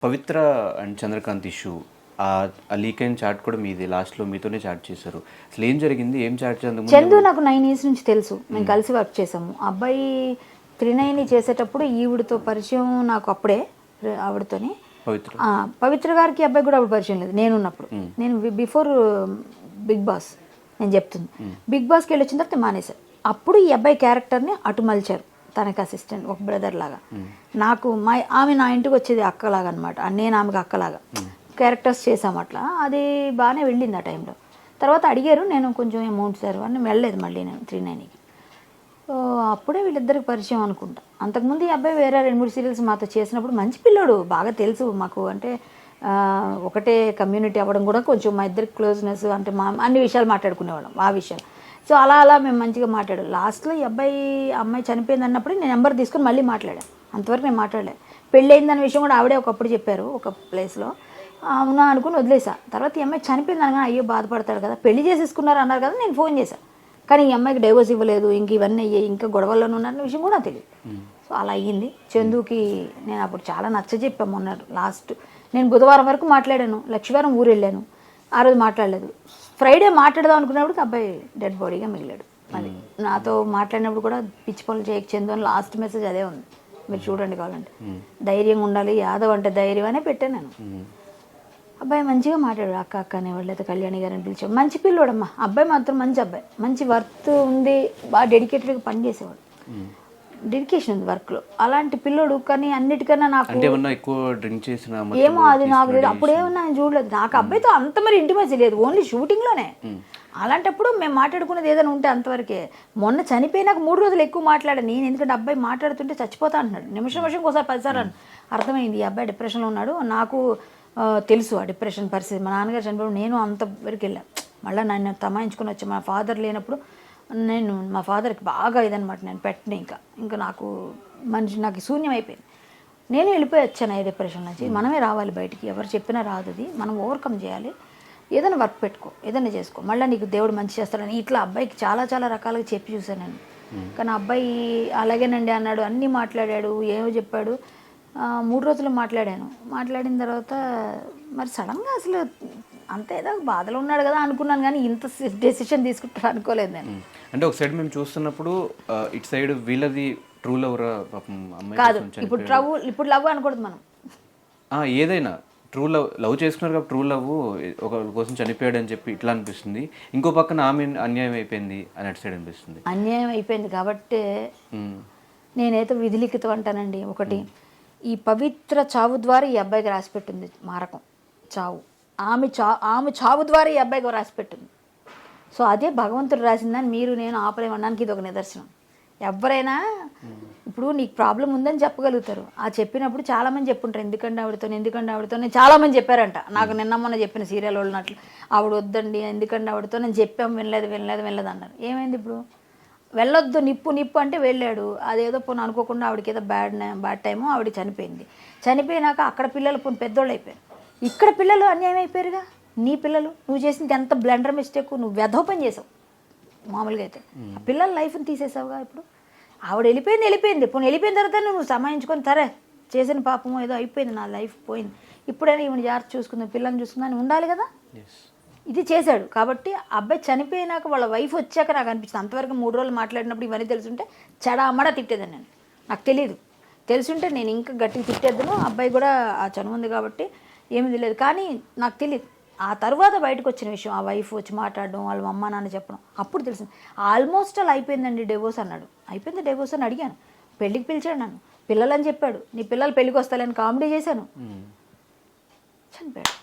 Pavitra and Chandrakant issue, ఆ leak అయిన chat కూడా మీది, లాస్ట్లో మీతోనే చాట్ చేశారు. అసలు ఏం జరిగింది, ఏం చాట్ చేద్దాం? చందు నాకు 9 years నుంచి తెలుసు, మేము కలిసి వర్క్ చేసాము. అబ్బాయి 39 చేసేటప్పుడు ఈవిడతో పరిచయం నాకు అప్పుడే, ఆవిడతోని. పవిత్ర గారికి అబ్బాయి కూడా అప్పుడు పరిచయం లేదు నేనున్నప్పుడు. నేను బిఫోర్ బిగ్ బాస్ నేను చెప్తుంది. బిగ్ బాస్కి వెళ్ళి వచ్చిన తర్వాత మానేశారు. అప్పుడు ఈ అబ్బాయి క్యారెక్టర్ని అటు మలిచారు, తనకి అసిస్టెంట్, ఒక బ్రదర్ లాగా. నాకు ఆమె నా ఇంటికి వచ్చేది అక్కలాగా అనమాట, నేను ఆమెకు అక్కలాగా క్యారెక్టర్స్ చేసాం అట్లా. అది బాగానే వెళ్ళింది ఆ టైంలో. తర్వాత అడిగారు, నేను కొంచెం అమౌంట్ సార్ అని వెళ్ళలేదు మళ్ళీ నేను 39కి. సో అప్పుడే వీళ్ళిద్దరికి పరిచయం అనుకుంటా. అంతకుముందు ఈ అబ్బాయి వేరే 2-3 సీరియల్స్ మాతో చేసినప్పుడు మంచి పిల్లోడు, బాగా తెలుసు మాకు. అంటే ఒకటే కమ్యూనిటీ అవ్వడం కూడా కొంచెం మా ఇద్దరికి క్లోజ్నెస్, అంటే మా అన్ని విషయాలు మాట్లాడుకునేవాళ్ళం ఆ విషయాలు. సో అలా మేము మంచిగా మాట్లాడాం. లాస్ట్లో ఈ అమ్మాయి చనిపోయింది అన్నప్పుడు నేను నెంబర్ తీసుకొని మళ్ళీ మాట్లాడాను. అంతవరకు నేను మాట్లాడలేదు. పెళ్ళి అయిందన్న విషయం కూడా ఆవిడే ఒకప్పుడు చెప్పారు ఒక ప్లేస్లో. అవునా అనుకుని వదిలేసా. తర్వాత ఈ అమ్మాయి చనిపోయింది అనగా అయ్యో బాధపడతాడు కదా, పెళ్లి చేసేసుకున్నారు అన్నారు కదా, నేను ఫోన్ చేశాను. కానీ ఈ అమ్మాయికి డైవోర్స్ ఇవ్వలేదు, ఇంక ఇవన్నీ అయ్యాయి, ఇంకా గొడవల్లోనే ఉన్నారన్న విషయం కూడా తెలియదు. సో అలా అయ్యింది. చందుకి నేను అప్పుడు చాలా నచ్చజెప్పాము. మొన్న లాస్ట్ నేను బుధవారం వరకు మాట్లాడాను, లక్ష్మీవారం ఊరు వెళ్ళాను, ఆ రోజు మాట్లాడలేదు. ఫ్రైడే మాట్లాడదాం అనుకున్నప్పుడు అబ్బాయి డెడ్ బాడీగా మిగిలాడు. అది నాతో మాట్లాడినప్పుడు కూడా పిచ్చి పనులు చేయక చందు అని లాస్ట్ మెసేజ్ అదే ఉంది, మీరు చూడండి కావాలంటే. ధైర్యంగా ఉండాలి, యాదవ్ అంటే ధైర్యం అనే పెట్టాను నేను. అబ్బాయి మంచిగా మాట్లాడాడు, అక్క అక్క అనేవాళ్ళు, అయితే కళ్యాణి గారిని పిలిచాడు. మంచి పిల్లోడమ్మా అబ్బాయి, మాత్రం మంచి అబ్బాయి, మంచి వర్త్ ఉంది, బాగా డెడికేటెడ్గా పనిచేసేవాడు, డెడికేషన్ ఉంది వర్క్లో. అలాంటి పిల్లోడు. కానీ అన్నిటికన్నా నాకు ఏమో అది నాకు లేదు, అప్పుడు ఏమన్నా నేను చూడలేదు. నాకు అబ్బాయితో అంత మరి ఇంటిమేసి లేదు, ఓన్లీ షూటింగ్లోనే. అలాంటప్పుడు మేము మాట్లాడుకునేది ఏదైనా ఉంటే అంతవరకే. మొన్న చనిపోయినాక 3 రోజులు ఎక్కువ మాట్లాడాను నేను, ఎందుకంటే అబ్బాయి మాట్లాడుతుంటే చచ్చిపోతా అంటున్నాడు. నిమిషం ఒకసారి 10 సార్లు అర్థమైంది ఈ అబ్బాయి డిప్రెషన్లో ఉన్నాడు. నాకు తెలుసు ఆ డిప్రెషన్ పరిస్థితి. మా నాన్నగారు చనిపోయినప్పుడు నేను అంతవరకు వెళ్ళాను. మళ్ళీ నన్ను తమాయించుకుని వచ్చి మా ఫాదర్ లేనప్పుడు నేను మా ఫాదర్కి బాగా ఇదనమాట, నేను పెట్టిన ఇంకా నాకు శూన్యం అయిపోయింది. నేను వెళ్ళిపోయి వచ్చాను ఈ డిప్రెషన్ నుంచి. మనమే రావాలి బయటికి, ఎవరు చెప్పినా రాదు, అది మనం ఓవర్కమ్ చేయాలి. ఏదైనా వర్క్ పెట్టుకో, ఏదైనా చేసుకో, మళ్ళీ నీకు దేవుడు మంచి చేస్తాడని ఇట్లా అబ్బాయికి చాలా చాలా రకాలుగా చెప్పి చూశాను నేను. కానీ అబ్బాయి అలాగేనండి అన్నాడు, అన్నీ మాట్లాడాడు, ఏమో చెప్పాడు. 3 రోజులు మాట్లాడిన తర్వాత మరి సడన్గా అసలు అంత ఏదో బాధలో ఉన్నాడు కదా అనుకున్నాను, కానీ ఇంత డెసిషన్ తీసుకుంటారు అనుకోలేదు నేను. అంటే ఒక సైడ్ మేము చూస్తున్నప్పుడు ఇటు సైడ్ వీళ్ళది ట్రూ లవ్ కాదు, ఇప్పుడు లవ్ అనకూడదు మనం. ఏదైనా ట్రూ లవ్ చేసుకున్నారు కాబట్టి ట్రూ లవ్ ఒక కోసం చనిపోయాడు అని చెప్పి ఇట్లా అనిపిస్తుంది. ఇంకో పక్కన ఆమె అన్యాయం అయిపోయింది అని అటు సైడ్ అనిపిస్తుంది. అన్యాయం అయిపోయింది కాబట్టి నేనైతే విధిలిఖితం అంటానండి. ఒకటి, ఈ పవిత్ర చావు ద్వారా ఈ అబ్బాయికి రాసిపెట్టింది మారకం, చావు. ఆమె చావు ద్వారా ఈ అబ్బాయికి రాసిపెట్టింది. సో అదే భగవంతుడు రాసిందని మీరు నేను ఆపలేమనడానికి ఇది ఒక నిదర్శనం. ఎవరైనా ఇప్పుడు నీకు ప్రాబ్లం ఉందని చెప్పగలుగుతారు. ఆ చెప్పినప్పుడు చాలామంది చెప్పుంటారు, ఎందుకంటే ఆవిడతో నేను చాలామంది చెప్పారంట. నాకు నిన్న మొన్న చెప్పిన సీరియల్ వాళ్ళనట్లు, ఆవిడ వద్దండి ఎందుకంటే ఆవిడతో నేను చెప్పాము, వినలేదు అన్నారు. ఏమైంది ఇప్పుడు? వెళ్ళొద్దు నిప్పు అంటే వెళ్ళాడు. అదేదో పోను అనుకోకుండా ఆవిడకి ఏదో బ్యాడ్ టైము, ఆవిడ చనిపోయినాక అక్కడ పిల్లలు పెద్దోళ్ళు అయిపోయారు, ఇక్కడ పిల్లలు అన్యాయం అయిపోయారుగా. నీ పిల్లలు, నువ్వు చేసింది ఎంత బ్లండర్ మిస్టేక్, నువ్వు వెధోపని చేసావు మామూలుగా అయితే. ఆ పిల్లల లైఫ్ని తీసేసావుగా. ఇప్పుడు ఆవిడ వెళ్ళిపోయింది, పోనీ వెళ్ళిపోయిన తర్వాత నువ్వు సమాయించుకొని సరే చేసిన పాపము ఏదో అయిపోయింది, నా లైఫ్ పోయింది, ఇప్పుడైనా ఈవిడ జాగ్రత్త చూసుకుందాం, పిల్లల్ని చూసుకుందాం ఉండాలి కదా. ఇది చేశాడు కాబట్టి అబ్బాయి చనిపోయినాక వాళ్ళ వైఫ్ వచ్చాక నాకు అనిపిస్తుంది. అంతవరకు 3 రోజులు మాట్లాడినప్పుడు ఇవన్నీ తెలుసుంటే చెడామడ తిట్టేదాన్ని నేను. నాకు తెలియదు, తెలుసుంటే నేను ఇంకా గట్టిగా తిట్టేద్దును. అబ్బాయి కూడా ఆ చనువు ఉంది కాబట్టి ఏమీ తెలియదు. కానీ నాకు తెలియదు, ఆ తర్వాత బయటకు వచ్చిన విషయం, ఆ వైఫ్ వచ్చి మాట్లాడడం, వాళ్ళ అమ్మ నాన్న చెప్పడం, అప్పుడు తెలిసింది. ఆల్మోస్ట్ అలా అయిపోయిందండి డివోర్స్ అన్నాడు. అయిపోయింది డివోర్స్ అని అడిగాను, పెళ్ళికి పిలిచాడు నన్ను, పిల్లలని చెప్పాడు, నీ పిల్లలు పెళ్ళికి వస్తాలని కామెడీ చేశాను, చనిపోయాడు.